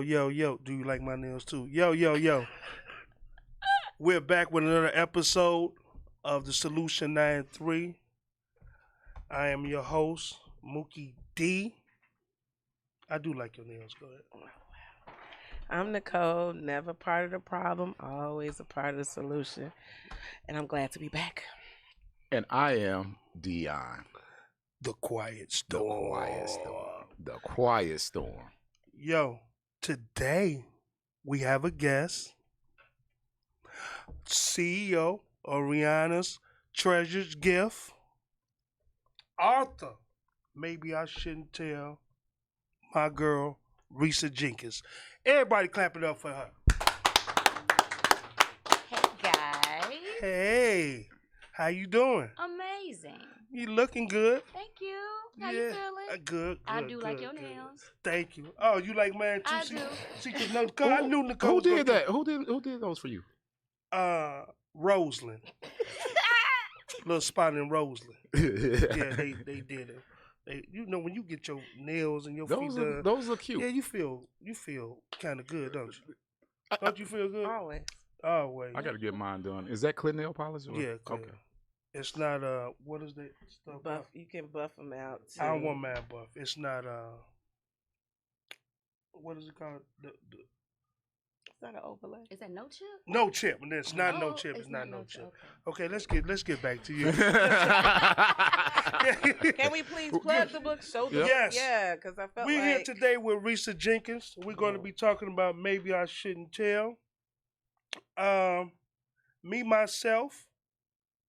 yo. Do you like my nails too? Yo. We're back with another episode of the Solution 93. I am your host, Mookie D. I do like your nails. Go ahead. I'm Nicole, never part of the problem, always a part of the solution. And I'm glad to be back. And I am Dion. The Quiet The Storm. quiet storm. The quiet storm. Yo, today we have a guest, CEO of Rihanna's Treasure's Gift, author. Maybe I shouldn't tell my girl, Risa Jenkins. Everybody clap it up for her. Hey guys. Hey, how you doing? Amazing. You looking good? Thank you. How you feeling? Good. I do like good, your good. nails. Thank you. Oh, you like mine too? I See, do. See, cause no, cause I knew Nicole. Who was did gonna that? Who did those for you? Roseland. Little spot in Roseland. Yeah, they did it. You know when you get your nails and your feet done, those are cute. yeah, you feel kind of good, don't you? Don't you feel good? Always. Always. I got to get mine done. Is that clear nail polish? Or? Yeah, clear. Okay. It's not what is that stuff? Buff, you can buff them out. Too. I don't want mad buff. It's not what is it called? It's not an overlay. Is that no chip? No chip. And it's not no Oh, chip. It's not no chip. Okay. Okay, let's get back to you. Can we please plug the book? Show the Yes. book? Yeah, because I felt We're like... here today with Risa Jenkins. We're going to be talking about Maybe I Shouldn't Tell. Me, myself,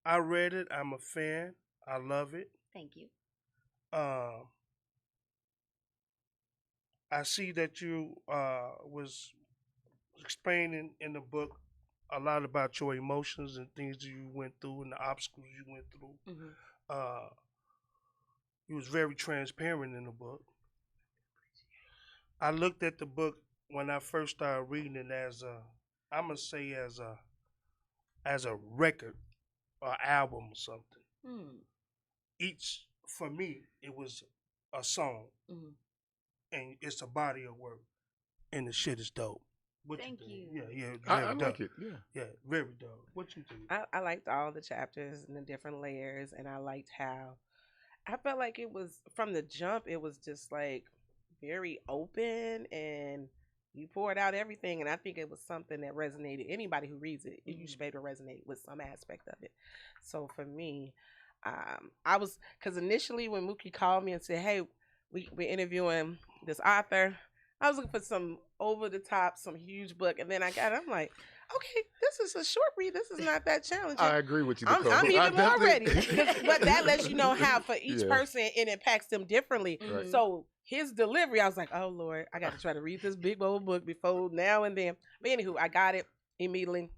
I read it. I'm a fan. I love it. Thank you. I see that you was explaining in the book a lot about your emotions and things that you went through and the obstacles you went through. Mhm. You was very transparent in the book. I looked at the book when I first started reading it as I'm gonna say as a record or album or something. Each for me it was a song, and it's a body of work, and the shit is dope. What Thank think? you. Yeah, I very dope. like it. Yeah. Yeah, very dope. What you think? I liked all the chapters and the different layers, and I liked how I felt like it was from the jump. It was just like very open, and you poured out everything. And I think it was something that resonated. Anybody who reads it, you should be able to resonate with some aspect of it. So for me, I was because initially when Mookie called me and said, "Hey, we're interviewing this author," I was looking for some over the top, some huge book, and then I got it. I'm like, okay, this is a short read. This is not that challenging. I agree with you, I'm Nicole. even more ready. Definitely- But that lets you know how for each Yeah. person it impacts them differently. Right. So his delivery, I was like, oh Lord, I got to try to read this big old book before now and then. But anywho, I got it immediately,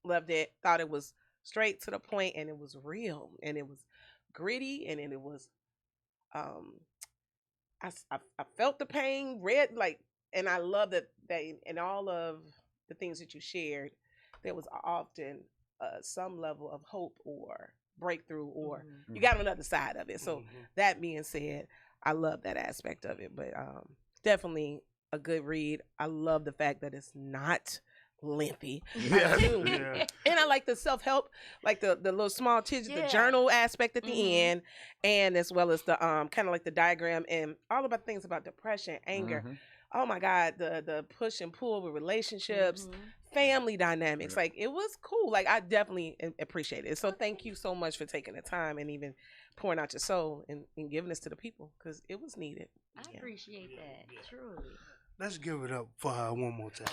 loved it, thought it was straight to the point, and it was real, and it was gritty, and then it was, I felt the pain, read like, and I love that in all of the things that you shared, there was often some level of hope or breakthrough, or you got on the other side of it. So that being said, I love that aspect of it, but definitely a good read. I love the fact that it's not lengthy. Yeah. I do. Yeah. And I like the self-help, like the little small tidbits, the Yeah. journal aspect at the end, and as well as the kind of like the diagram and all about things about depression, anger. Mhm. Oh my God, the push and pull with relationships, family dynamics. Yeah. Like it was cool. Like I definitely appreciate it. So thank you so much for taking the time and even pouring out your soul and giving this to the people because it was needed. I Yeah. appreciate that. Truly. Let's give it up for her one more time.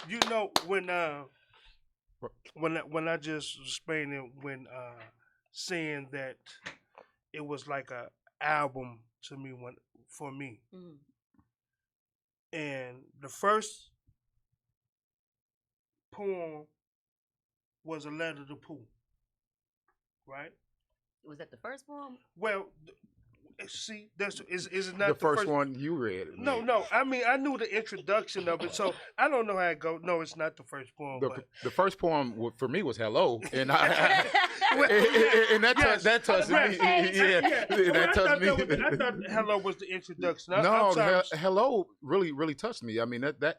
You know when I just was explaining when saying that it was like a album to me for me, and the first poem was a letter to Pooh, right? Was that the first poem? Well, See, that's is it The not first one you read. No, man. no. I mean, I knew the introduction of it, so I don't know how it goes. No, it's not the first poem, but The first poem for me was "Hello," and I Well, and that yes, that touched me. Okay. Yeah, that touched me. I thought hello was the introduction. I'm No, sorry. "Hello" really touched me. I mean, that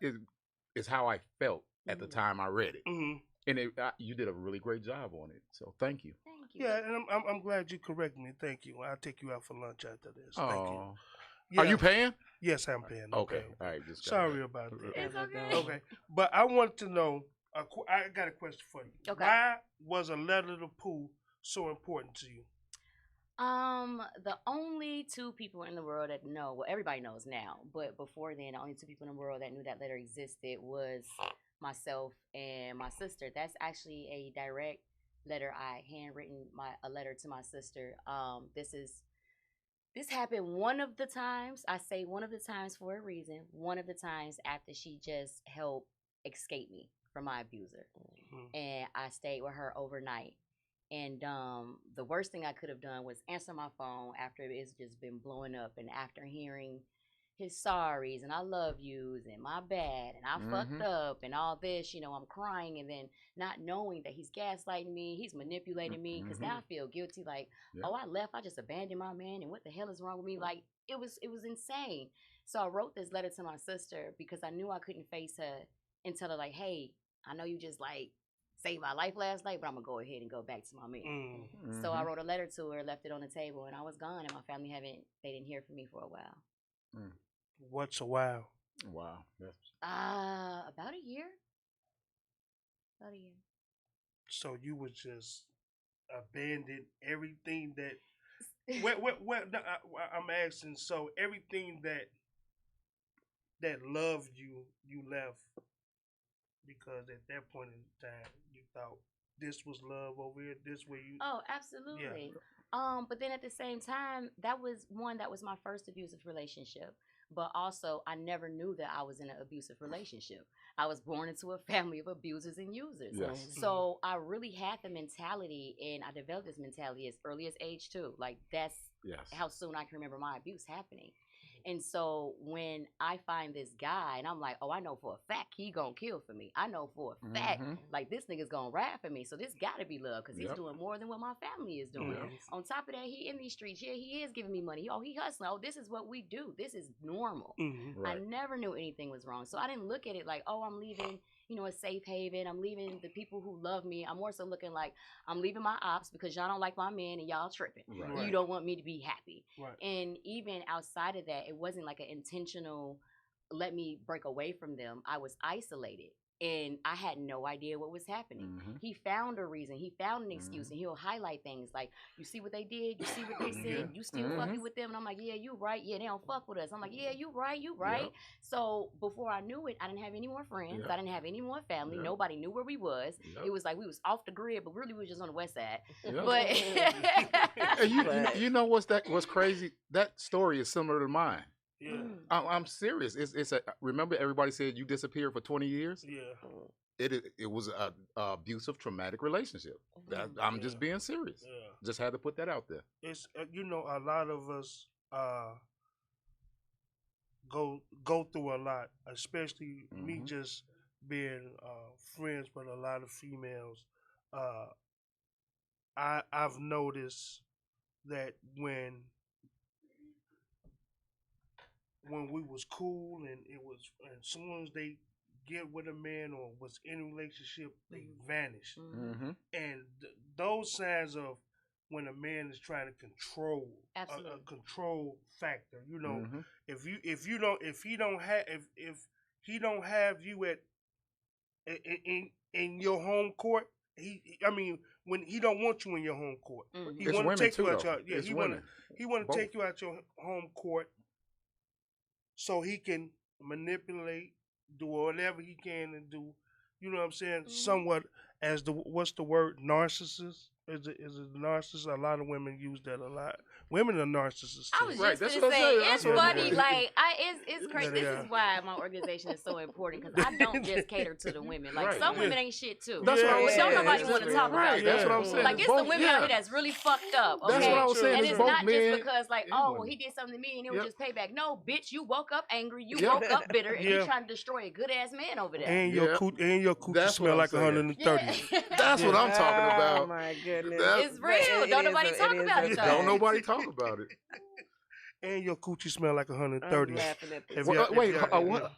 is how I felt at the time I read it, Mhm. and you did a really great job on it. So thank you. Thank you. Yeah, and I'm glad you correct me. Thank you. I'll take you out for lunch after this. Thank you. Oh, Yeah. are you paying? Yes, I'm paying. Okay, all right. Just got Sorry that. about that. It's okay. Okay, but I want to know. I got a question for you. Okay. Why was a letter to Pooh so important to you? The only two people in the world that know, well, everybody knows now, but before then, the only two people in the world that knew that letter existed was myself and my sister. That's actually a direct letter I handwritten a letter to my sister. This happened one of the times. I say one of the times for a reason. One of the times after she just helped escape me from my abuser, and I stayed with her overnight. And the worst thing I could have done was answer my phone after it's just been blowing up, and after hearing his sorries and I love yous and my bad and I fucked up and all this, I'm crying, and then not knowing that he's gaslighting me, he's manipulating me, because now I feel guilty. Like, oh, I left, I just abandoned my man, and what the hell is wrong with me? Like, it was insane. So I wrote this letter to my sister because I knew I couldn't face her and tell her, like, hey, I know you just like saved my life last night, but I'm gonna go ahead and go back to my man. So I wrote a letter to her, left it on the table, and I was gone, and my family they didn't hear from me for a while. What's a while? Wow. About a year. About a year. So you was just abandoned everything that. Well, no, I'm asking. So everything that loved you, you left because at that point in time you thought this was love over here. This way you. Oh, absolutely. Yeah. But then at the same time, that was my first abusive relationship. But also, I never knew that I was in an abusive relationship. I was born into a family of abusers and users. Yes. So I really had the mentality, and I developed this mentality as early as age 2. Like, that's how soon I can remember my abuse happening. And so when I find this guy, and I'm like, oh, I know for a fact he gonna kill for me. I know for a fact, like, this nigga's gonna ride for me. So this gotta be love, because he's doing more than what my family is doing. On top of that, he in these streets. Yeah, he is giving me money. Oh, he hustling. Oh, this is what we do. This is normal. Right. I never knew anything was wrong. So I didn't look at it like, oh, I'm leaving, a safe haven. I'm leaving the people who love me. I'm more so looking like, I'm leaving my ops because y'all don't like my man and y'all tripping. Right. You don't want me to be happy. Right. And even outside of that, it wasn't like an intentional let me break away from them. I was isolated, and I had no idea what was happening. He found a reason. He found an excuse, and he'll highlight things like, you see what they did? You see what they said? You still fucking with them? And I'm like, yeah, you right. Yeah, they don't fuck with us. I'm like, yeah, you right. You right. Yep. So before I knew it, I didn't have any more friends. Yep. I didn't have any more family. Yep. Nobody knew where we was. Yep. It was like we was off the grid, but really we was just on the west side. Yep. But you know what's crazy? That story is similar to mine. Yeah, I'm serious. It's remember everybody said you disappeared for 20 years. Yeah, it was a abusive, traumatic relationship. I'm just being serious. Yeah. Just had to put that out there. It's a lot of us go through a lot, especially me just being friends with a lot of females. I've noticed that when we was cool and as soon as they get with a man or was in a relationship, they vanish. And those signs of when a man is trying to control a control factor, if he don't have you in your home court, when he don't want you in your home court, he want to take you out he want to take you out your home court so he can manipulate, do whatever he can and do, you know what I'm saying? Somewhat as what's the word, narcissist? is a narcissist. A lot of women use that a lot. Women are narcissists I too. was Right, just that's gonna what I'm say saying. it's That's what I'm funny. saying. Like it's crazy. Yeah, This is why my organization is so important because I don't just cater to the women. Like Right. some Yeah. women ain't shit too. That's what I was But don't saying. nobody It's want to just- talk about right. that. That's what I'm saying. Like It's it's the both- women out yeah. here that's really fucked up. Okay, That's what I was saying. and It's it's both not men just because like and oh women. he did something to me and it Yep. was just payback. No, bitch, you woke up angry. You Yep. woke up bitter, and Yeah. you trying to destroy a good ass man over there. And Yeah. your coochie That's what smell I'm like saying. 130. Yeah. That's what I'm talking Oh about. my goodness. That's- It's real. Don't nobody talk about it, though. Don't nobody talk about it. And your coochie smell like I'm 130. laughing at this. If Wait, y'all- wait, if y'all- what?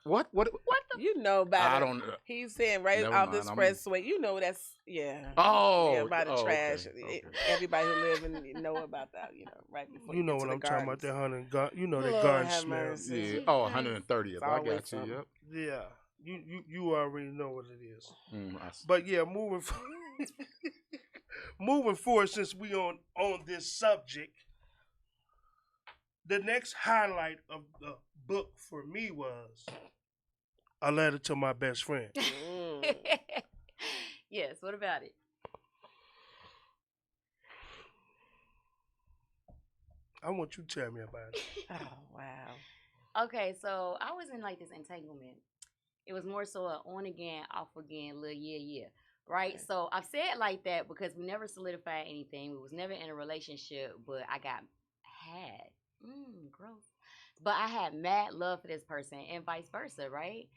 What? What the? You know about I it. don't. He's saying right Never off the mind, I'm- expressway. You know that's yeah. Oh, Yeah, by the oh, trash. okay. Everybody who live in know about that. You know, right before You know get what to I'm the talking about? gardens. That that Lord garden have smell. mercy. Yeah. Oh, 130th. It's I always got you. something. Yep. Yeah, you already know what it is. I But yeah, moving forward, since we on this subject, the next highlight of the book for me was a letter to my best friend. Mm. Yes. What about it? I want you to tell me about it. Oh wow. Okay, so I was in like this entanglement. It was more so a on again, off again, little yeah. Right? Okay. So I've said it like that because we never solidified anything. We was never in a relationship, but I had gross. But I had mad love for this person and vice versa, right?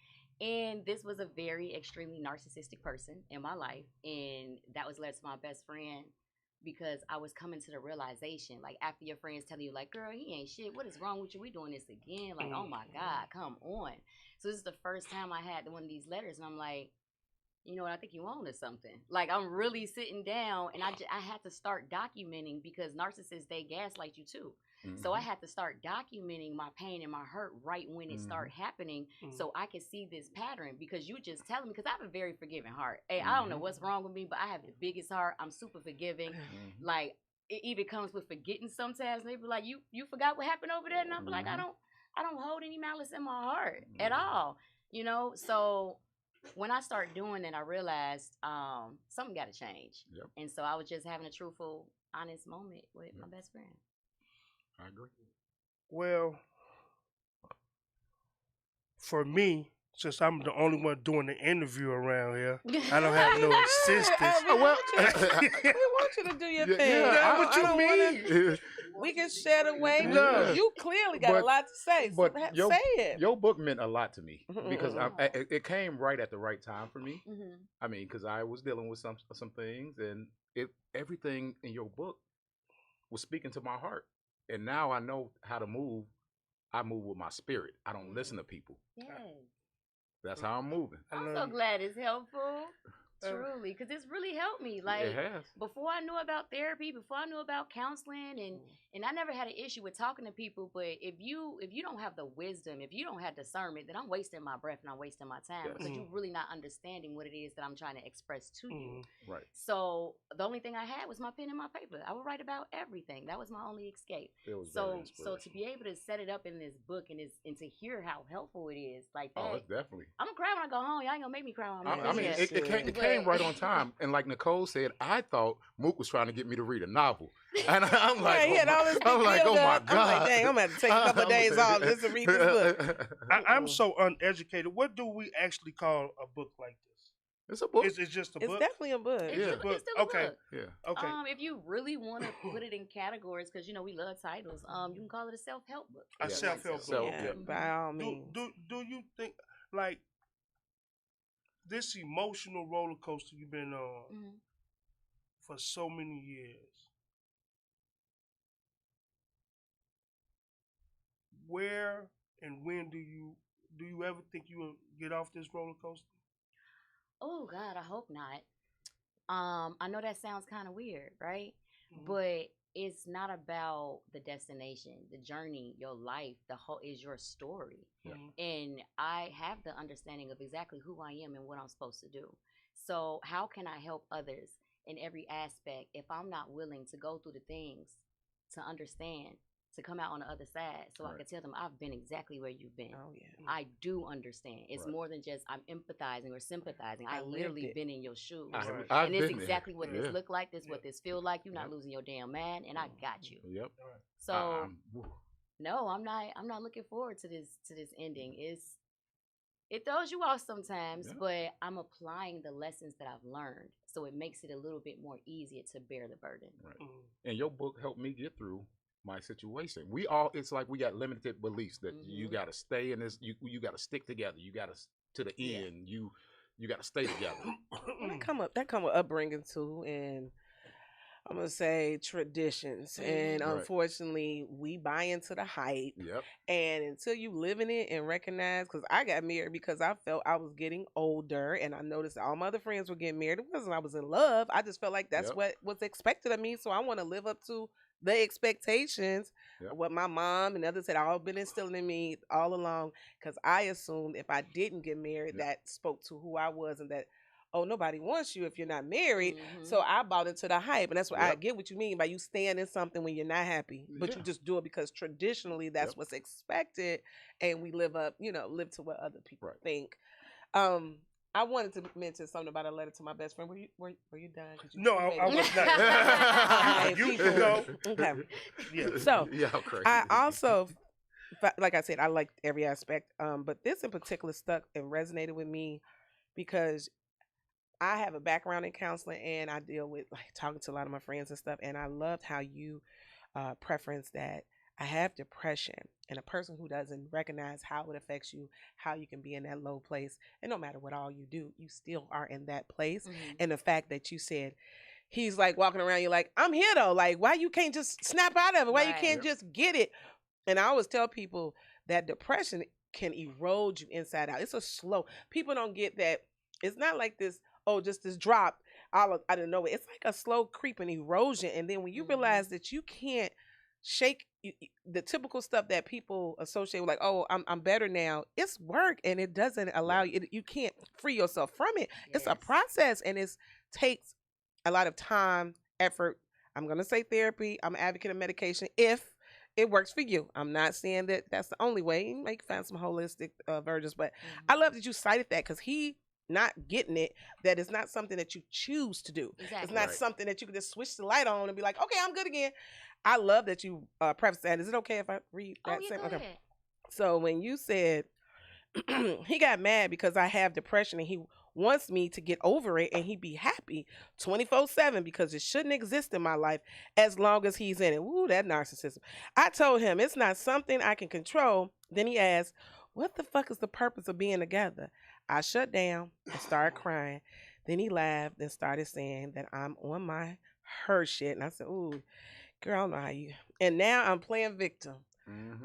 And this was a very extremely narcissistic person in my life. And that was led to my best friend because I was coming to the realization, like after your friends telling you, like, girl, he ain't shit. What is wrong with you? We doing this again? Like, oh my God, come on. So this is the first time I had one of these letters, and I'm like, you know what, I think you own or something. Like, I'm really sitting down, and I had to start documenting because narcissists, they gaslight you too. So I had to start documenting my pain and my hurt right when it started happening so I could see this pattern because you just telling me, because I have a very forgiving heart. Hey, I don't know what's wrong with me, but I have the biggest heart. I'm super forgiving. Like, it even comes with forgetting sometimes. They be like, you forgot what happened over there? And I'm like, I don't hold any malice in my heart at all. You know, so when I started doing it, I realized something got to change. Yep. And so I was just having a truthful, honest moment with my best friend. I agree. Well, for me, since I'm the only one doing the interview around here, I don't have no assistants. We Well, want you to do your Yeah, thing. yeah, what you mean? We can share the way. No. You clearly got But- a lot to say. So but say it. Your book meant a lot to me Mhm, because mhm. it came right at the right time for me. Mm-hmm. I mean, because I was dealing with some things, and everything in your book was speaking to my heart. And now I know how to move. I move with my spirit. I don't listen to people. Yes. That's how I'm moving. I'm so glad it's helpful. Truly, because it's really helped me. Like It has. before I knew about therapy, before I knew about counseling, and I never had an issue with talking to people. But if you don't have the wisdom, if you don't have discernment, then I'm wasting my breath and I'm wasting my time Yes. because you're really not understanding what it is that I'm trying to express to you. Right. So the only thing I had was my pen and my paper. I would write about everything. That was my only escape. It was very So to inspirational. be able to set it up in this book and to hear how helpful it is, like that. Oh, it's definitely. I'm gonna cry when I go home. Y'all ain't gonna make me cry when I'm I mean, here. it came right on time. And like Nicole said, I thought Mook was trying to get me to read a novel. And I'm like, He had all this big I'm like, build oh my up. God. I'm like, dang, I'm going to have to take a couple of days off just to read this book. I'm so uneducated. What do we actually call a book like this? It's a book. It's just a It's book? definitely a book. It's Yeah. still, it's still a Okay. book. Yeah. Okay. If you really want to put it in categories, because you know we love titles, you can call it a self-help book. A Yeah. self-help book. Self- Yeah, yeah. by all Do, means. do you think, like, this emotional roller coaster you've been on Mhm. for so many years, where and when do you ever think you will get off this roller coaster? Oh God, I hope not. I know that sounds kind of weird, right? Mhm. But it's not about the destination, the journey, your life. The whole is your story. Mhm. And I have the understanding of exactly who I am and what I'm supposed to do. So how can I help others? In every aspect if I'm not willing to go through the things to understand? to come out on the other side, so I could tell them I've been exactly where you've been. Oh yeah. I do understand. It's more than just I'm empathizing or sympathizing. I literally been in your shoes, and it's exactly what this look like. This what this feel like. You're not losing your damn man, and I got you. Yep. So no, I'm not. I'm not looking forward to this ending. It throws you off sometimes, but I'm applying the lessons that I've learned, so it makes it a little bit more easier to bear the burden. Right. And your book helped me get through my situation. It's like we got limited beliefs that you got to stay in this. You got to stick together. You got to the end. You got to stay together. That come with upbringing too, and I'm gonna say traditions, and unfortunately, we buy into the hype. Yep. And until you live in it and recognize, because I got married because I felt I was getting older, and I noticed all my other friends were getting married. It wasn't I was in love. I just felt like that's what was expected of me. So I want to live up to the expectations of what my mom and others had all been instilling in me all along. Because I assumed if I didn't get married, that spoke to who I was, and that, oh, nobody wants you if you're not married. So I bought into the hype. And that's what I get what you mean by you staying in something when you're not happy. But you just do it because traditionally that's what's expected. And we live to what other people think. I wanted to mention something about a letter to my best friend. Were you done? No, I was not. You can go. Okay. Yeah. So crazy. I also, like I said, I liked every aspect. But this in particular stuck and resonated with me because I have a background in counseling, and I deal with talking to a lot of my friends and stuff. And I loved how you preference that I have depression, and a person who doesn't recognize how it affects you, how you can be in that low place, and no matter what all you do, you still are in that place. And the fact that you said he's like walking around, you're like, I'm here though. Like, why you can't just snap out of it? Why you can't just get it? And I always tell people that depression can erode you inside out. It's a slow. People don't get that. It's not like this. Oh, just this drop out of nowhere. It's like a slow creeping erosion. And then when you realize that you can't shake the typical stuff that people associate with, like, oh, I'm better now. It's work, and it doesn't allow you. You can't free yourself from it. It's a process, and it takes a lot of time, effort. I'm gonna say therapy. I'm an advocate of medication if it works for you. I'm not saying that that's the only way. You might find some holistic versions, but I love that you cited that because not getting it, that it's not something that you choose to do. Exactly. It's not something that you can just switch the light on and be like, okay, I'm good again. I love that you preface that. Is it okay if I read that? Go ahead. So when you said he got mad because I have depression and he wants me to get over it and he be happy 24/7 because it shouldn't exist in my life as long as he's in it. Ooh, that narcissism. I told him it's not something I can control. Then he asked, what the fuck is the purpose of being together? I shut down and started crying. Then he laughed and started saying that I'm on my her shit. And I said, ooh, girl, I don't know how you. And now I'm playing victim.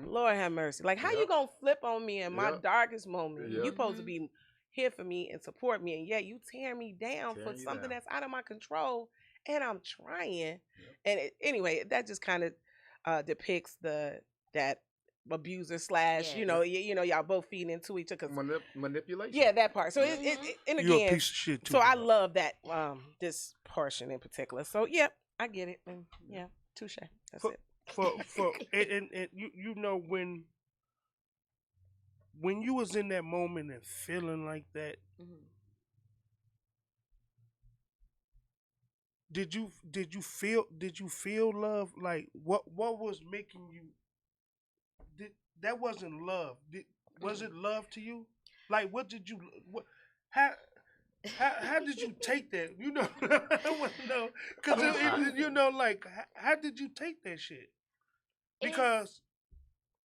Lord have mercy. Like, how you going to flip on me in my darkest moment? You supposed to be here for me and support me. And yet you tear me down for something that's out of my control. And I'm trying. And anyway, that just kind of depicts that abuser / y'all both feeding into each other. Manipulation. Yeah, that part. So and again, you're a piece of shit too. So I love that this portion in particular. So yeah, I get it. And yeah, touche. That's it. And you know when you was in that moment and feeling like that, did you feel love? Like what was making you? That wasn't love. Was it love to you? Like, what did you? How did you take that? You know, I want to know because like how did you take that shit? Because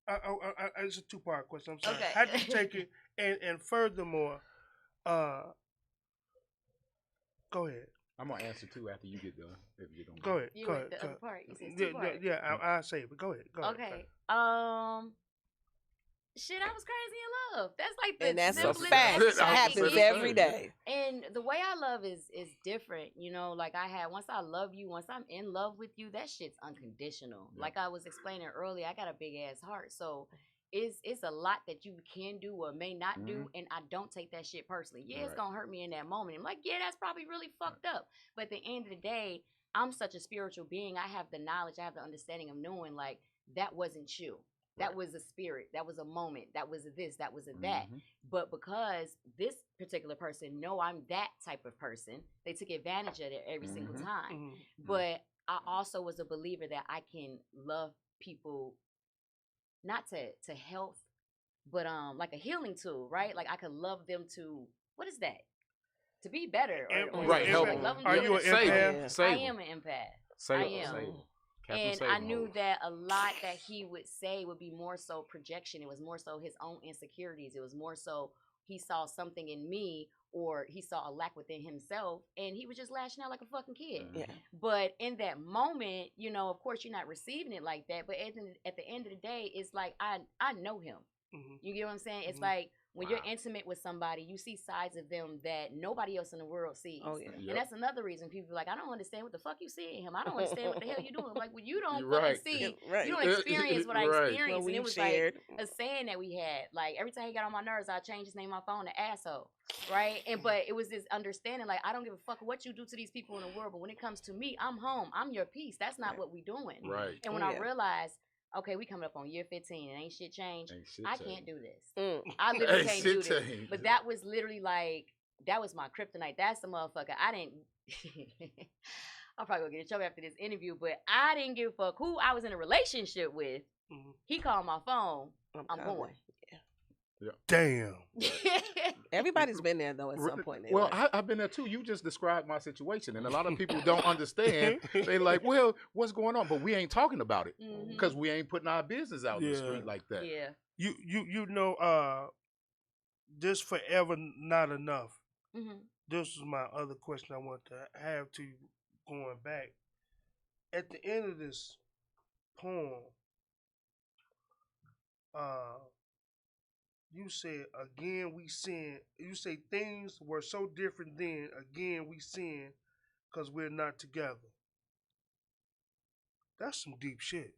it's a 2-part question. I'm sorry. Okay. How did you take it? And furthermore, go ahead. I'm gonna answer too after you get done. If you don't go ahead. You go ahead. The other part. You said 2 parts. Yeah. I'll say it, but go ahead. Okay. Shit, I was crazy in love. That's like the and that's a simplest fact. It happens every day. And the way I love is different. You know, like once I love you, once I'm in love with you, that shit's unconditional. Yeah. Like I was explaining earlier, I got a big ass heart. So it's a lot that you can do or may not do, and I don't take that shit personally. Yeah, it's gonna hurt me in that moment. I'm like, yeah, that's probably really fucked up. But at the end of the day, I'm such a spiritual being. I have the knowledge, I have the understanding of knowing, like, that wasn't you. That was a spirit. That was a moment. That was a this. That was a that. But because this particular person know I'm that type of person, they took advantage of it every single time. But I also was a believer that I can love people, not to health, but like a healing tool, right? Like I could love them to, what is that? To be better. Or right. Help. like, love them Are you an empath? I am an empath. I am. And I knew that a lot that he would say would be more so projection. It was more so his own insecurities. It was more so he saw something in me, or he saw a lack within himself, and he was just lashing out like a fucking kid. Yeah. But in that moment, of course you're not receiving it like that. But at the end of the day, it's like I know him. You get what I'm saying? It's like when you're intimate with somebody, you see sides of them that nobody else in the world sees. Oh, yeah. And that's another reason people are like, I don't understand what the fuck you see in him. I don't understand what the hell you doing. Like, well, you don't fucking see. Right. You don't experience what I experienced. Well, and it was shared. like a saying that we had. Like, every time he got on my nerves, I changed his name on my phone to asshole. Right? But it was this understanding, like, I don't give a fuck what you do to these people in the world, but when it comes to me, I'm home. I'm your peace. That's not what we doing. Right. And when I realized, okay, we coming up on year 15 and ain't shit changed. I can't do this. I literally can't do this. But that was literally like, that was my kryptonite. That's the motherfucker. I didn't, I'll probably go get in trouble after this interview, but I didn't give a fuck who I was in a relationship with. He called my phone. I'm going. Yeah. Damn. Everybody's been there though at some point. Well, I've been there too. You just described my situation, and a lot of people don't understand. They like, well, what's going on? But we ain't talking about it because we ain't putting our business out in the street like that. Yeah. You know, this forever not enough. This is my other question I want to have to you going back. At the end of this poem, you said, again we sin. You say things were so different then, again we sin because we're not together. That's some deep shit.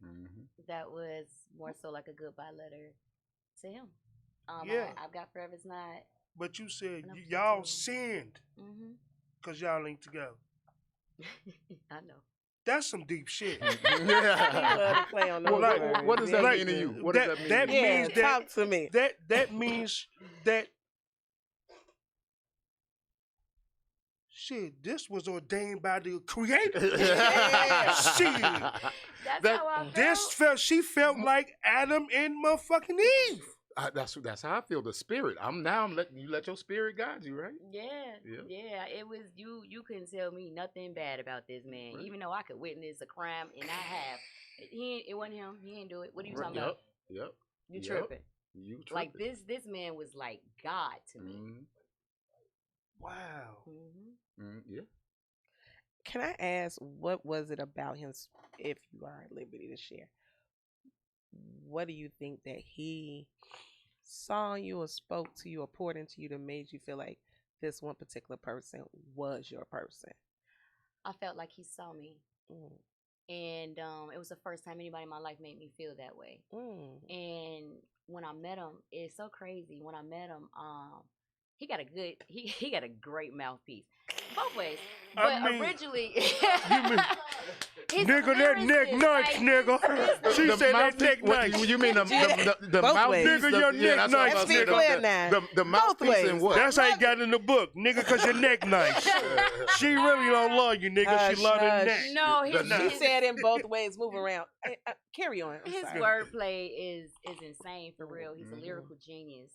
That was more so like a goodbye letter to him. I've got forever's not. But you said y'all sinned because y'all ain't together. I know. That's some deep shit. What does that mean to you? What does that mean? That means that, talk to me. That means that shit, this was ordained by the Creator. Shit. That's how I felt. She felt like Adam and motherfucking Eve. That's how I feel. The spirit. I'm letting you let your spirit guide you, right? Yeah. It was you couldn't tell me nothing bad about this man, even though I could witness a crime, and I have. It wasn't him. He didn't do it. What are you talking about? Yep. You tripping? You tripping? Like this man was like God to me. Wow. Yeah. Can I ask, what was it about him, if you are at liberty to share? What do you think that he saw you or spoke to you or poured into you that made you feel like this one particular person was your person? I felt like he saw me. And it was the first time anybody in my life made me feel that way. And when I met him, it's so crazy. When I met him, he got a great mouthpiece. Both ways. But originally nigga, that neck nice, nigga. She said that neck nice. You mean the mouthpiece? Nigga, your neck nice. Let's be clear now. The mouthpiece and what? That's how you got in the book, nigga, because your neck nice. She really don't love you, nigga. She love the neck. No, he said in both ways. Move around. Carry on. His wordplay is insane for real. He's a lyrical genius.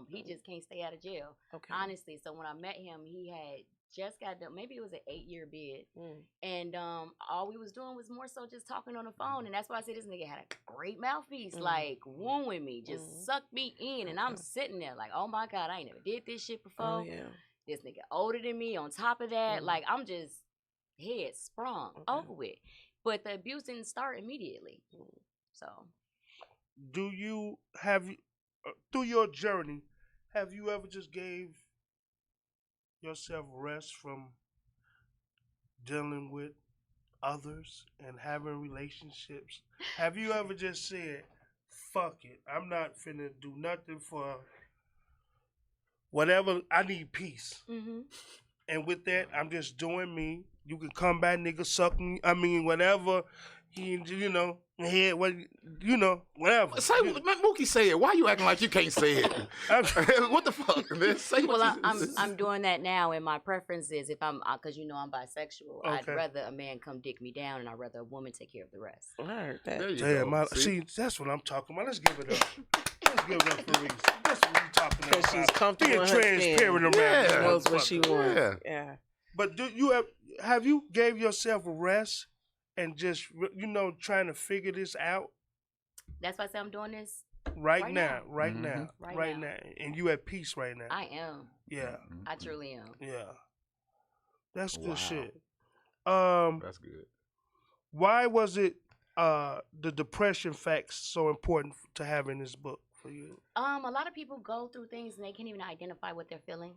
He just can't stay out of jail. Honestly, so when I met him, he had just got done. Maybe it was an 8-year bid, and all we was doing was more so just talking on the phone. And that's why I said this nigga had a great mouthpiece, like wooing me, just sucked me in. And I'm sitting there like, oh my God, I ain't never did this shit before. This nigga older than me. On top of that, like I'm just head sprung over with. But the abuse didn't start immediately. So, do you have through your journey, have you ever just gave yourself rest from dealing with others and having relationships? Have you ever just said, fuck it, I'm not finna do nothing for whatever, I need peace. And with that, I'm just doing me. You can come back, nigga, suck me. I mean, whatever you know, head what, you know, whatever. Say Mookie say it. Why you acting like you can't say it? What the fuck, man? Say what Well, you I'm doing that now, and my preference is if I'm because you know I'm bisexual. Okay. I'd rather a man come dick me down, and I'd rather a woman take care of the rest. I heard that. There you Damn, go. see, that's what I'm talking about. Let's give it up. Let's give it up for Risa. That's what we're talking about. Because she's comfortable being in her transparent skin. around. She knows what she wants. Yeah. Yeah. But do you have you gave yourself a rest and just trying to figure this out That's why I say I'm doing this right now, and you at peace right now. I am. Yeah. I truly am. Yeah. That's good shit. That's good. Why was it the depression facts so important to have in this book for you? A lot of people go through things and they can't even identify what they're feeling.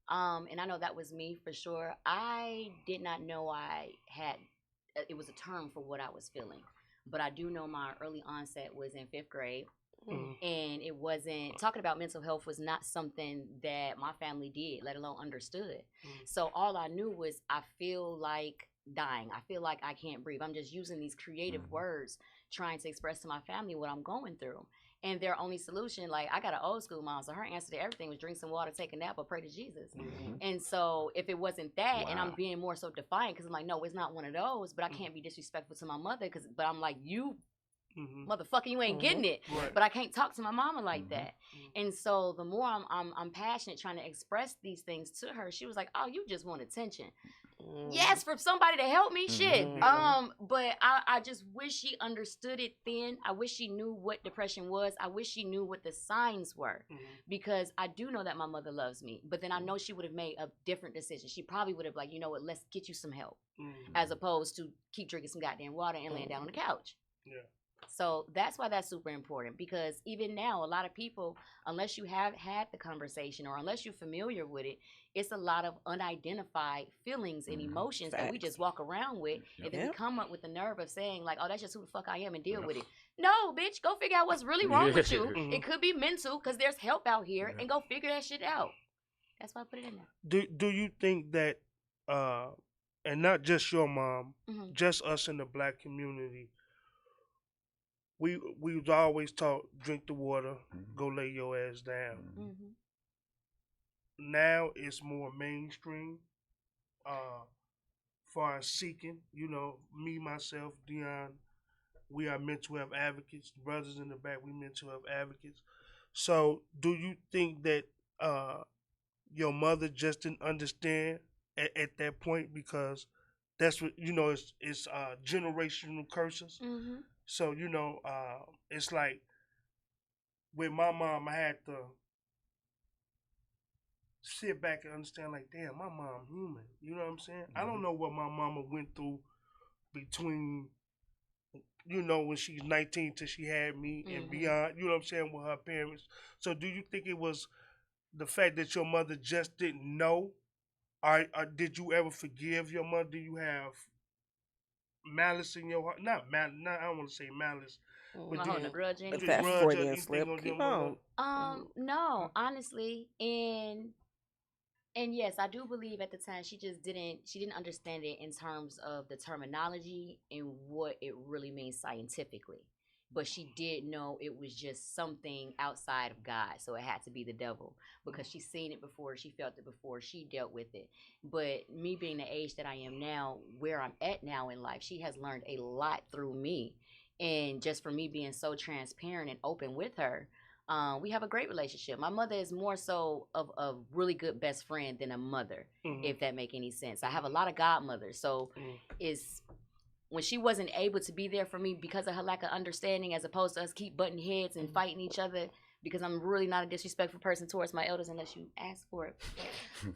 And I know that was me for sure. I did not know it was a term for what I was feeling. But I do know my early onset was in 5th grade. And it wasn't, talking about mental health was not something that my family did, let alone understood. So all I knew was I feel like dying. I feel like I can't breathe. I'm just using these creative words, trying to express to my family what I'm going through. And their only solution, like I got an old school mom, so her answer to everything was drink some water, take a nap, or pray to Jesus. And so if it wasn't that, and I'm being more so defiant, because I'm like, no, it's not one of those, but I can't be disrespectful to my mother, but I'm like, you motherfucker, you ain't getting it. Right. But I can't talk to my mama like that. And so the more I'm passionate trying to express these things to her, she was like, oh, you just want attention. Yes, for somebody to help me, shit. But I just wish she understood it then. I wish she knew what depression was. I wish she knew what the signs were, because I do know that my mother loves me. But then I know she would have made a different decision. She probably would have like, you know what, let's get you some help, as opposed to keep drinking some goddamn water and laying down on the couch. Yeah. So that's why that's super important, because even now, a lot of people, unless you have had the conversation or unless you're familiar with it, it's a lot of unidentified feelings and emotions that we just walk around with. And then we come up with the nerve of saying like, oh, that's just who the fuck I am, and deal with it. No, bitch, go figure out what's really wrong with you. It could be mental, because there's help out here, and go figure that shit out. That's why I put it in there. Do you think that, and not just your mom, just us in the black community, we was always taught, drink the water, go lay your ass down. Now it's more mainstream, far as seeking. You know, me, myself, Dion, we are mental health advocates. Brothers in the back, we mental health advocates. So do you think that your mother just didn't understand at that point, because that's what, it's generational curses. So, it's like with my mom, I had to sit back and understand, like, damn, my mom human. You know what I'm saying? I don't know what my mama went through between, when she's 19 till she had me and beyond, you know what I'm saying, with her parents. So do you think it was the fact that your mother just didn't know? Or did you ever forgive your mother? Do you have malice in your heart? Not I don't want to say malice. But holding a grudge in that Freudian slip. Keep on. No, honestly, and yes, I do believe at the time she didn't understand it in terms of the terminology and what it really means scientifically. But she did know it was just something outside of God, so it had to be the devil, because she's seen it before, she felt it before, she dealt with it. But me being the age that I am now, where I'm at now in life, she has learned a lot through me. And just for me being so transparent and open with her, we have a great relationship. My mother is more so of a really good best friend than a mother, if that make any sense. I have a lot of godmothers, so it's when she wasn't able to be there for me because of her lack of understanding, as opposed to us keep butting heads and fighting each other, because I'm really not a disrespectful person towards my elders unless you ask for it.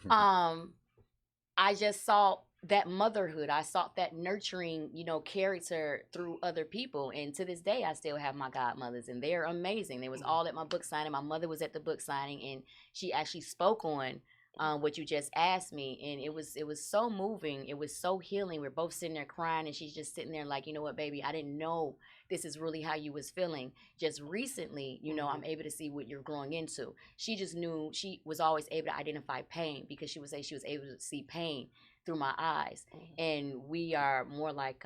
I just saw that motherhood. I saw that nurturing, character through other people. And to this day, I still have my godmothers, and they're amazing. They was all at my book signing. My mother was at the book signing, and she actually spoke on what you just asked me, and it was so moving. It was so healing. We're both sitting there crying, and she's just sitting there like, you know what, baby, I didn't know this is really how you was feeling. Just recently, I'm able to see what you're growing into. She just knew. She was always able to identify pain, because she would say she was able to see pain through my eyes. And we are more like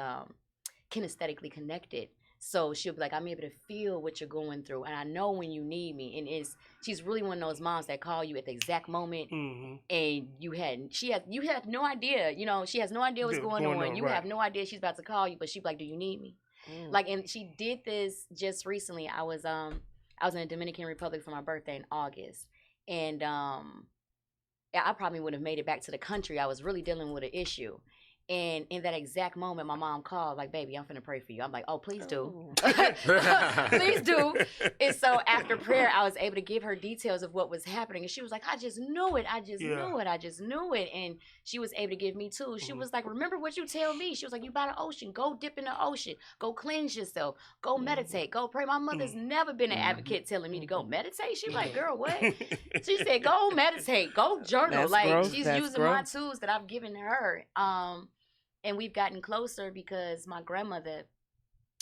kinesthetically connected. So she'll be like, I'm able to feel what you're going through, and I know when you need me. And she's really one of those moms that call you at the exact moment, and you had no idea. You know, she has no idea what's going on. You have no idea she's about to call you, but she'd be like, do you need me? Like, and she did this just recently. I was in the Dominican Republic for my birthday in August, and I probably would have made it back to the country. I was really dealing with an issue. And in that exact moment, my mom called, like, baby, I'm finna pray for you. I'm like, oh, please do. Please do. And so after prayer, I was able to give her details of what was happening. And she was like, I just knew it. I just knew it. And she was able to give me too. She was like, remember what you tell me. She was like, you by the ocean. Go dip in the ocean. Go cleanse yourself. Go meditate. Go pray. My mother's never been an advocate telling me to go meditate. She was like, girl, what? She said, go meditate. Go journal. She's using my tools that I've given her. And we've gotten closer because my grandmother,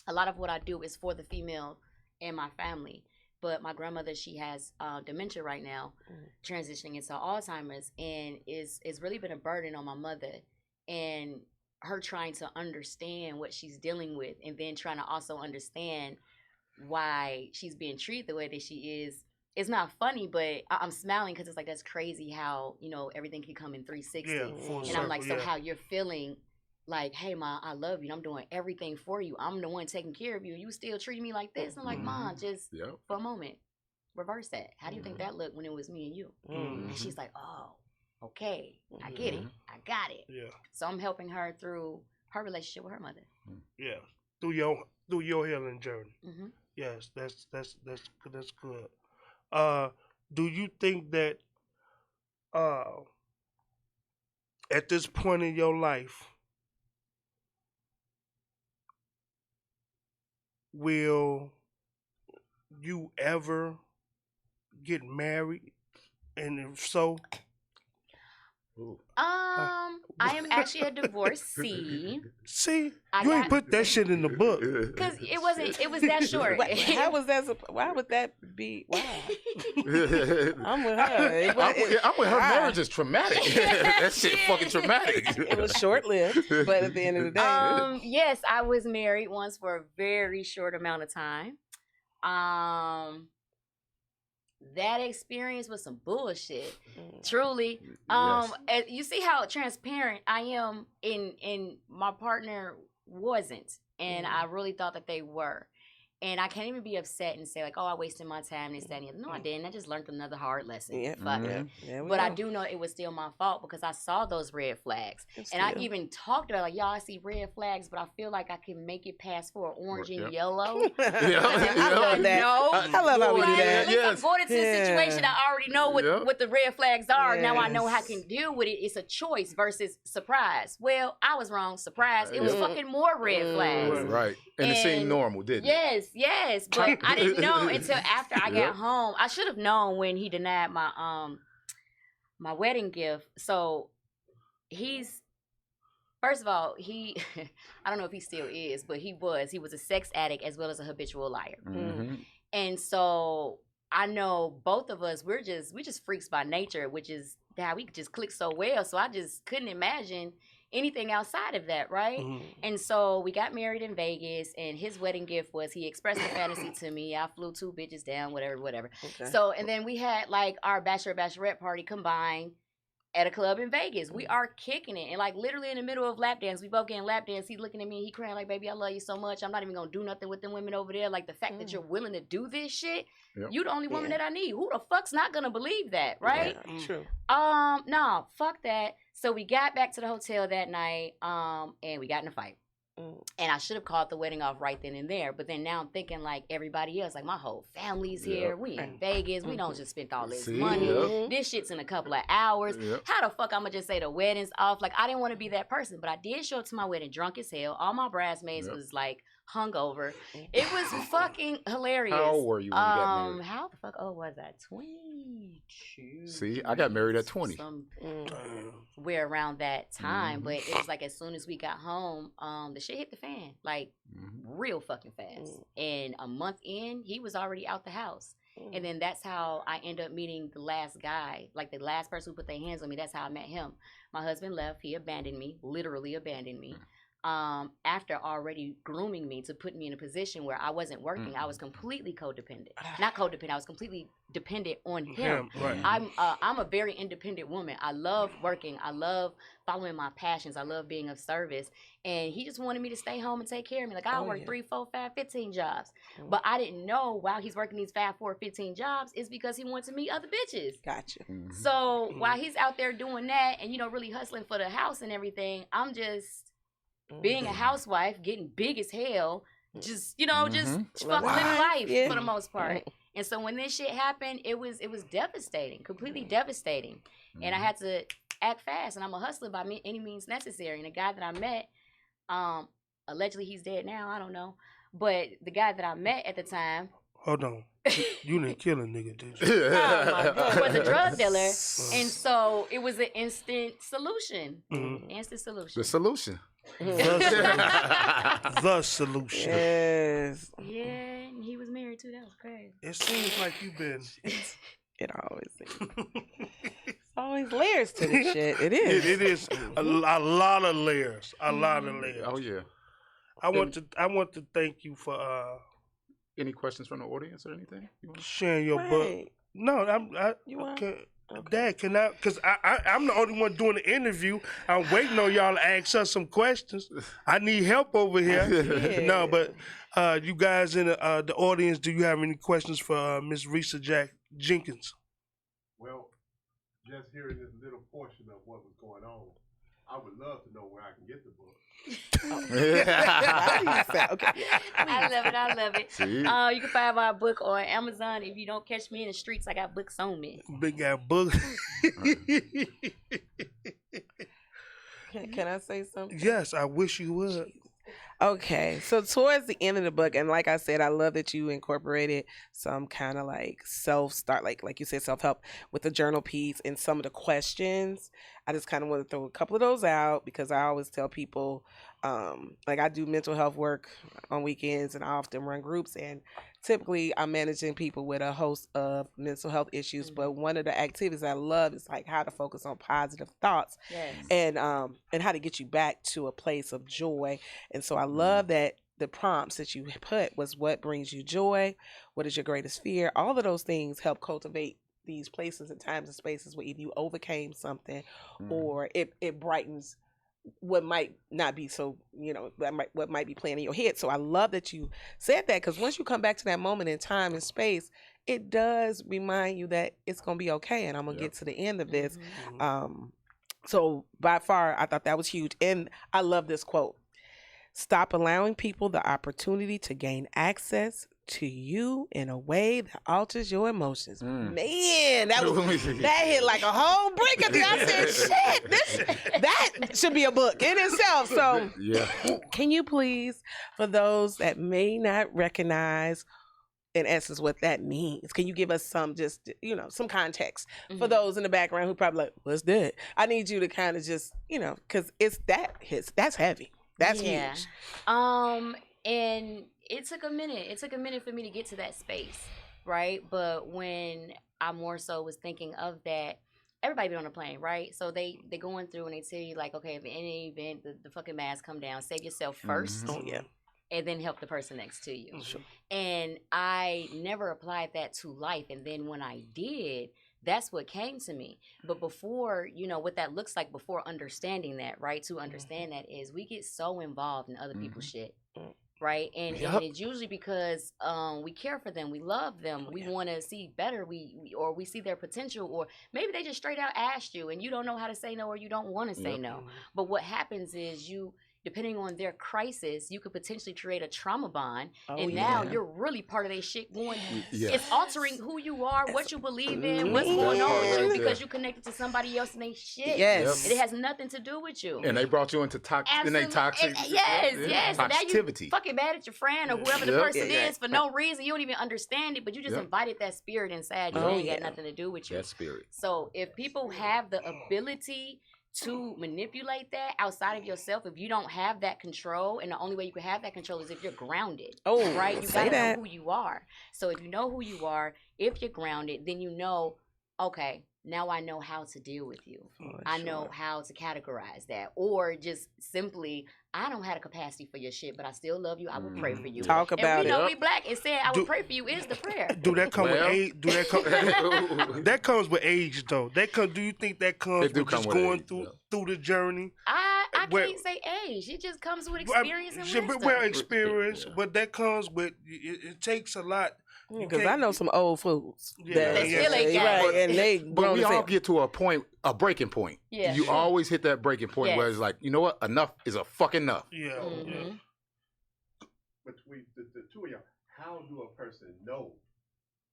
a lot of what I do is for the female in my family. But my grandmother, she has dementia right now, transitioning into Alzheimer's, and it's really been a burden on my mother. And her trying to understand what she's dealing with, and then trying to also understand why she's being treated the way that she is. It's not funny, but I'm smiling because it's like, that's crazy how, you know, everything can come in 360. Yeah, and I'm like, so how you're feeling like, hey, Ma, I love you. I'm doing everything for you. I'm the one taking care of you. You still treating me like this? I'm like, Mom, just for a moment, reverse that. How do you think that looked when it was me and you? And she's like, oh, okay. I get it. I got it. Yeah. So I'm helping her through her relationship with her mother. Yeah. Through your healing journey. Yes, that's good. Do you think that at this point in your life, will you ever get married? And if so, I am actually a divorcee. See, you ain't put that shit in the book because it was that short. How was that? Why would that be? Why? I'm with her. I'm with her. Marriage is traumatic. That shit fucking traumatic. It was short lived, but at the end of the day, yes, I was married once for a very short amount of time. That experience was some bullshit. Truly. Yes. You see how transparent I am in my partner wasn't. And I really thought that they were. And I can't even be upset and say, like, oh, I wasted my time and that. No, I didn't. I just learned another hard lesson. Yeah. But I do know it was still my fault because I saw those red flags. I even talked about, like, y'all, I see red flags, but I feel like I can make it past for orange and yellow. I love that. I love how we do that. I'm going into a situation I already know what the red flags are. Yes. Now I know how I can deal with it. It's a choice versus surprise. Well, I was wrong. Surprise. It was fucking more red flags. Right. And it seemed normal, didn't it? Yes, but I didn't know until after I got home. I should have known when he denied my my wedding gift. So first of all, I don't know if he still is, but he was a sex addict as well as a habitual liar. And so I know both of us, we just freaks by nature, which is how we just click so well. So I just couldn't imagine anything outside of that, right? And so we got married in Vegas, and his wedding gift was he expressed a fantasy to me. I flew 2 bitches down, whatever. Okay. So, and then we had like our bachelorette party combined at a club in Vegas. We are kicking it. And like literally in the middle of lap dance, we both getting lap dance. He's looking at me, he crying like, baby, I love you so much. I'm not even going to do nothing with them women over there. Like the fact that you're willing to do this shit, you the only woman that I need. Who the fuck's not going to believe that, right? Yeah, true. No, fuck that. So we got back to the hotel that night, and we got in a fight. And I should have called the wedding off right then and there. But then now I'm thinking like everybody else, like my whole family's here. We in Vegas. We don't just spend all this money. This shit's in a couple of hours. How the fuck I'm going to just say the wedding's off? Like I didn't want to be that person. But I did show up to my wedding drunk as hell. All my bridesmaids was like hungover. It was fucking hilarious. How old were you when you got married? How the fuck old was I? 22. See, I got married at 20. We're around that time, but it was like as soon as we got home, the shit hit the fan, like real fucking fast. And a month in, he was already out the house. And then that's how I ended up meeting the last guy, like the last person who put their hands on me. That's how I met him. My husband left. He abandoned me, literally abandoned me. after already grooming me to put me in a position where I wasn't working. I was completely codependent. Not codependent. I was completely dependent on him. Right. I'm a very independent woman. I love working. I love following my passions. I love being of service. And he just wanted me to stay home and take care of me. Like I work 3, 4, 5, 15 jobs. But I didn't know while he's working these 5, 4, 15 jobs, it's because he wants to meet other bitches. Gotcha. So while he's out there doing that and, really hustling for the house and everything, I'm just being a housewife, getting big as hell, just fucking living life for the most part. And so when this shit happened, it was devastating, completely devastating. And I had to act fast, and I'm a hustler by any means necessary. And the guy that I met, allegedly he's dead now, I don't know, but the guy that I met at the time. Hold on. You didn't kill a nigga, did you? Oh my God. He was a drug dealer. And so it was an instant solution. Instant solution. The solution. The solution. Yes. Yeah, and he was married too. That was crazy. It seems like you've been. It always is. Always layers to this shit. It is. It is a lot of layers. A lot of layers. Oh yeah. I want to thank you for any questions from the audience or anything? Sharing your book. No, Dad, can I? Because I'm the only one doing the interview. I'm waiting on y'all to ask us some questions. I need help over here. Yeah. No, but you guys in the audience, do you have any questions for Miss Risa Jenkins? Well, just hearing this little portion of what was going on, I would love to know where I can get the book. Okay. I love it. You can find my book on Amazon. If you don't catch me in the streets, I got books on me. Big ass book. Can I say something? Yes, I wish you would. Okay, so towards the end of the book, and like I said, I love that you incorporated some kind of like self-start, like you said, self-help with the journal piece and some of the questions. I just kind of want to throw a couple of those out because I always tell people, like I do mental health work on weekends and I often run groups, and typically I'm managing people with a host of mental health issues. But one of the activities I love is like how to focus on positive thoughts, and how to get you back to a place of joy. And so I love that the prompts that you put was what brings you joy, what is your greatest fear. All of those things help cultivate these places and times and spaces where either you overcame something or it brightens what might not be so, what might be playing in your head. So I love that you said that, because once you come back to that moment in time and space, it does remind you that it's going to be okay. And I'm going to get to the end of this. So by far, I thought that was huge. And I love this quote. Stop allowing people the opportunity to gain access to you in a way that alters your emotions. Man, that hit like a whole brick at the I said, shit, that should be a book in itself. So can you please, for those that may not recognize in essence what that means, can you give us some some context for those in the background who probably like, what's that? I need you to kind of just, because that's heavy. That's huge. And it took a minute. It took a minute for me to get to that space, right? But when I more so was thinking of that, everybody been on a plane, right? So they going through and they tell you like, okay, if in any event the fucking mask come down, save yourself first. Oh yeah. And then help the person next to you. Sure. And I never applied that to life. And then when I did, that's what came to me. But before, what that looks like, before understanding that, right? To understand that is we get so involved in other people's shit, right? And it's usually because we care for them, we love them, we want to see better, we see their potential, or maybe they just straight out asked you and you don't know how to say no, or you don't want to say no. But what happens is depending on their crisis, you could potentially create a trauma bond. Now you're really part of their shit going. It's altering who you are, what you believe in, what's going on with you, because you connected to somebody else and they shit. Yes. It has nothing to do with you. And they brought you into toxic. Yes. And now you Positivity. fucking mad at your friend or whoever the person is for no reason. You don't even understand it, but you just invited that spirit inside you. It ain't got nothing to do with you. That spirit. So if people have the ability to manipulate that outside of yourself, if you don't have that control, and the only way you can have that control is if you're grounded. Right? You gotta know who you are. So if you know who you are, if you're grounded, then you know, okay, now I know how to deal with you. For I know sure. how to categorize that. Or just simply, I don't have the capacity for your shit, but I still love you. I will pray for you. Talk And about we know it. we black, and saying I Do- would pray for you is the prayer. Do that come with Well. age? Do that come? That comes with age, though. That come. Do you think that comes It do with come just with going age, through the journey? I Well- can't say age. It just comes with Well, experience and yeah, wisdom. well, experience, Yeah. but that comes with. It takes a lot. You Because I can't- know some old fools. Yeah, They still ain't got right, it. and they But grown we as all hell. get to a point, a breaking point. Yeah. You always hit that breaking point where Yes. it's like, you know what? Enough is a fucking enough. Yeah, Mhm. yeah. Between the two of y'all, how do a person know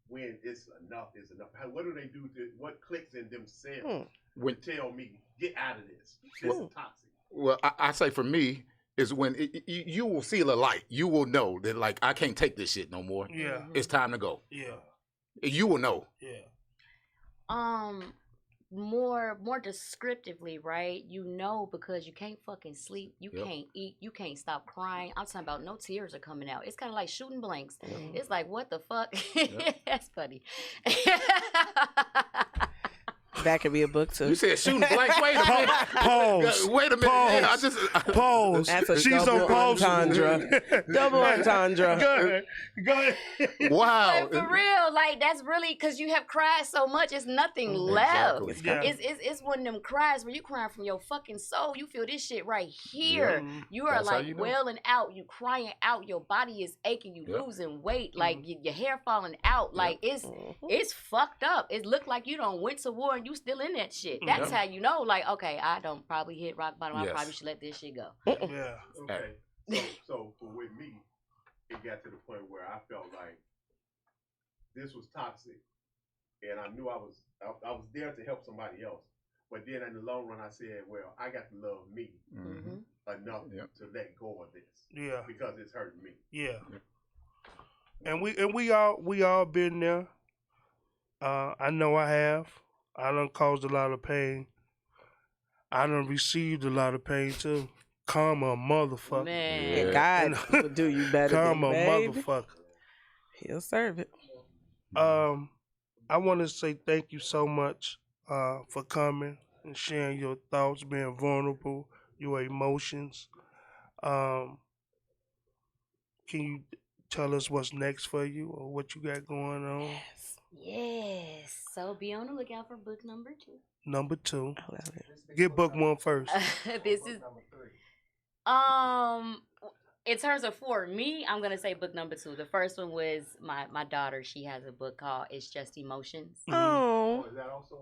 when it's enough is enough? What do they do? What clicks in themselves When, to tell me, get out of this? This is toxic. well, I say for me is when you will see the light. You will know that like I can't take this shit no more. Yeah, It's time to go. yeah, You will know. yeah. More descriptively, right? You know, because you can't fucking sleep, you Yep. can't eat, you can't stop crying. I'm talking about no tears are coming out. It's kind of like shooting blanks. Mhm. It's like, what the fuck? Yep. That's funny. That could be a book too. You said shooting blanks. Wait a minute. Pause. Wait a minute. Pause. Yeah, I just Pause. That's a She's double on pause. entendre. Double entendre. Go ahead. Go ahead. Wow. But for real, like that's really because you have cried so much, it's nothing left. Exactly. Yeah. It's one of them cries where you crying from your fucking soul. You feel this shit right here. Yeah. You are That's how like you know. wailing out. You crying out. Your body is aching. You Yep. losing weight. Like your hair falling out. Like it's fucked up. It looked like you don't went to war and you still in that shit. That's Yep. how you know. Like okay, I don't probably hit rock bottom. I Yes. probably should let this shit go. Yeah. Okay. So for with me, it got to the point where I felt like this was toxic, and I knew I was there to help somebody else. But then in the long run, I said, well, I got to love me Mhm. enough Yep. to let go of this Yeah. because it's hurting me. Yeah. And we all been there. I know I have. I done caused a lot of pain. I done received a lot of pain too. Karma, a motherfucker. Man. And God will do you better Karma, than a baby. motherfucker. He'll serve it. I want to say thank you so much for coming and sharing your thoughts, being vulnerable, your emotions. Can you tell us what's next for you or what you got going on? Yes. So be on the lookout for book number 2. Number 2. I love it. Get book 1 first. This is in terms of for me, I'm gonna say book number 2. The first one was my daughter. She has a book called It's Just Emotions. Oh. Is that also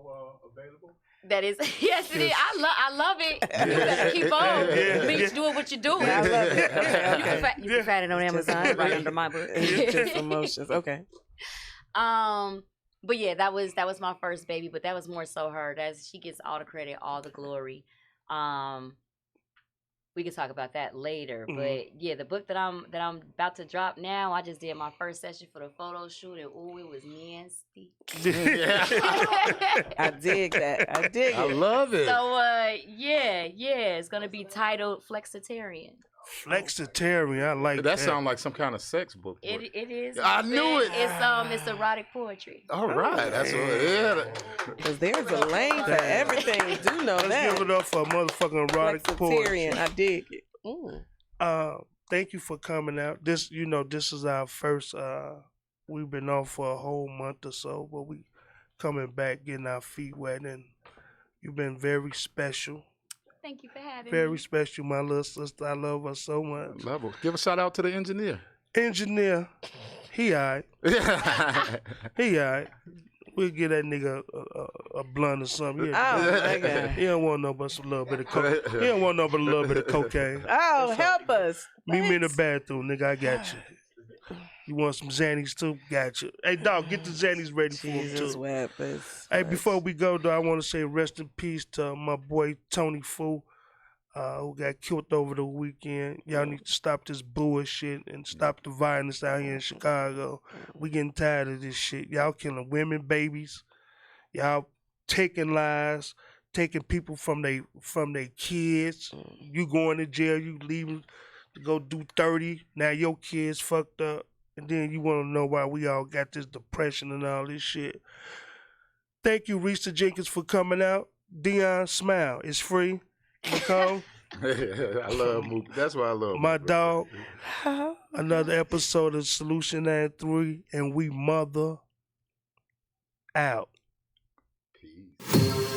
available? That is yes, it is. I love it. You better keep on. Yeah. Bitch, do it what you doing. I love it. Okay, You can, okay. you can find it on It's just Amazon right emotions. under my book. It's just emotions. Okay. But yeah, that was my first baby, but that was more so her. She gets all the credit, all the glory. We can talk about that later. Mhm. But yeah, the book that I'm about to drop now, I just did my first session for the photo shoot, and ooh, it was nasty. I dig that. I dig I it. love it. So yeah, it's gonna be titled Flexitarian. Flexitarian, I like that. That sounds like some kind of sex book. It is. I knew it. It's erotic poetry. All right. That's what. Yeah. Because there's a lane for everything. Do know Let's that. give it up for motherfucking erotic poetry. Flexitarian. I dig it. Thank you for coming out. This is our first. We've been off for a whole month or so, but we coming back, getting our feet wet, and you've been very special. Thank you for having Very me. special, my little sister. I love her so much. Love her. Give a shout out to the engineer. Engineer, he alright. He alright. We'll get that nigga a blunt or something. Oh, my God. He don't want no but a little bit of coke. He don't want no but a little bit of cocaine. Oh, help us. Meet me in the bathroom, nigga. I got you. You want some Xannies too? Got you. Hey, dog, get the Xannies ready for him Jesus too. weapons. Hey, before we go, though, I want to say rest in peace to my boy Tony Fu, who got killed over the weekend. Y'all need to stop this bullshit and stop the violence out here in Chicago. We getting tired of this shit. Y'all killing women, babies. Y'all taking lives, taking people from they kids. You going to jail, you leaving to go do 30. Now your kids fucked up. And then you want to know why we all got this depression and all this shit. Thank you, Risa Jenkins, for coming out. Dion, smile. It's free. Nicole. I love Mookie. That's why I love my Mookie. dog. Another episode of Solution 93, and we mother out. Peace.